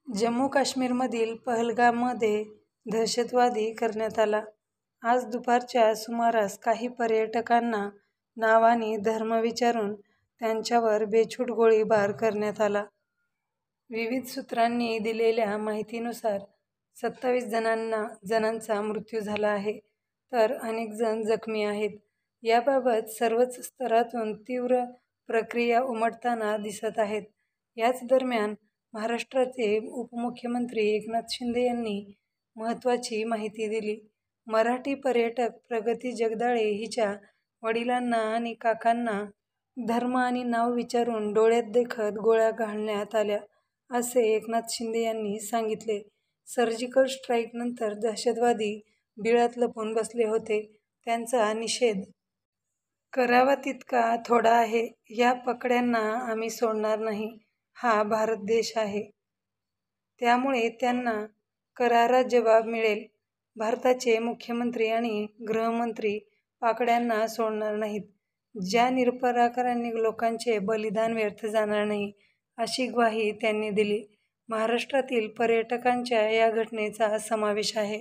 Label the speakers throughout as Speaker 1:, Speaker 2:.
Speaker 1: जम्मू काश्मीरमधील पहलगाममध्ये दहशतवादी करण्यात आला. आज दुपारच्या सुमारास काही पर्यटकांना नाव आणि धर्म विचारून त्यांच्यावर बेछूट गोळीबार करण्यात आला. विविध सूत्रांनी दिलेल्या माहितीनुसार 27 जणांचा मृत्यू झाला आहे, तर अनेक जण जखमी आहेत. याबाबत सर्वच स्तरातून तीव्र प्रतिक्रिया उमटताना दिसत आहेत. याच दरम्यान महाराष्ट्राचे उपमुख्यमंत्री एकनाथ शिंदे यांनी महत्त्वाची माहिती दिली. मराठी पर्यटक प्रगती जगदाळे हिच्या वडिलांना आणि काकांना धर्म आणि नाव विचारून डोळ्यात देखत गोळ्या घालण्यात आल्या, असे एकनाथ शिंदे यांनी सांगितले. सर्जिकल स्ट्राईकनंतर दहशतवादी बिळात लपून बसले होते. त्यांचा निषेध करावा तितका थोडा आहे. या पकड्यांना आम्ही सोडणार नाही. हा भारत देश आहे. त्यामुळे त्यांना करारा जवाब मिळेल. भारताचे मुख्यमंत्री आणि गृहमंत्री पाकड्यांना सोडणार नाहीत. ज्या निरपराध लोकांचे बलिदान व्यर्थ जाणार नाही, अशी ग्वाही त्यांनी दिली. महाराष्ट्रातील पर्यटकांच्या या घटनेचा समावेश आहे.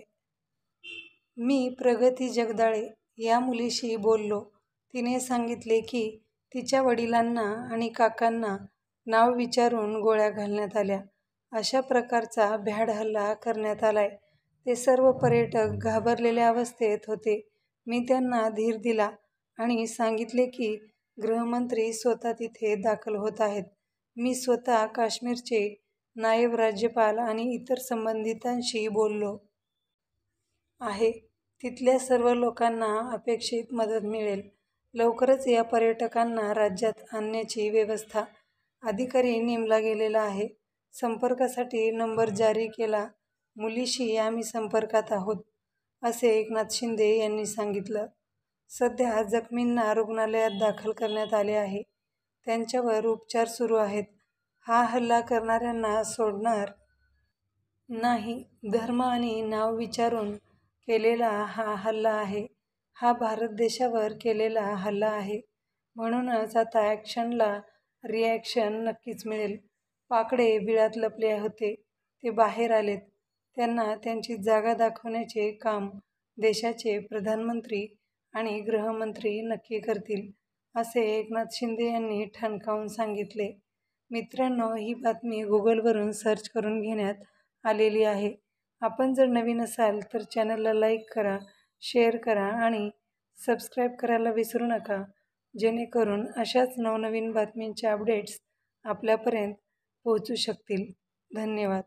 Speaker 1: मी प्रगती जगदाळे या मुलीशी बोललो. तिने सांगितले की तिच्या वडिलांना आणि काकांना नाव विचारून गोळ्या घालण्यात आल्या. अशा प्रकारचा भ्याड हल्ला करण्यात आलाय. ते सर्व पर्यटक घाबरलेल्या अवस्थेत होते. मी त्यांना धीर दिला आणि सांगितले की गृहमंत्री स्वतः तिथे दाखल होत आहेत. मी स्वतः काश्मीरचे नायब राज्यपाल आणि इतर संबंधितांशी बोललो आहे. तिथल्या सर्व लोकांना अपेक्षित मदत मिळेल. लवकरच या पर्यटकांना राज्यात आणण्याची व्यवस्था अधिकारी नेमला गेलेला आहे. संपर्कासाठी नंबर जारी केला. मुलीशी आम्ही संपर्कात आहोत, असे एकनाथ शिंदे यांनी सांगितलं. सध्या जखमींना रुग्णालयात दाखल करण्यात आले आहे. त्यांच्यावर उपचार सुरू आहेत. हा हल्ला करणाऱ्यांना सोडणार नाही. धर्म आणि नाव विचारून केलेला हा हल्ला आहे. हा भारत देशावर केलेला हल्ला आहे. म्हणूनच आता ॲक्शनला रिॲक्शन नक्कीच मिळेल. पाकडे बिळात लपले होते. ते बाहेर आलेत. त्यांना त्यांची जागा दाखवण्याचे काम देशाचे प्रधानमंत्री आणि गृहमंत्री नक्की करतील, असे एकनाथ शिंदे यांनी ठणकावून सांगितले. मित्रांनो, ही बातमी गुगलवरून सर्च करून घेण्यात आलेली आहे. आपण जर नवीन असाल तर चॅनलला लाईक करा, शेअर करा आणि सबस्क्राईब करायला विसरू नका, जेणेकरून अशाच नवनवीन बातमींच्या अपडेट्स आपल्यापर्यंत पोहोचू शकतील. धन्यवाद.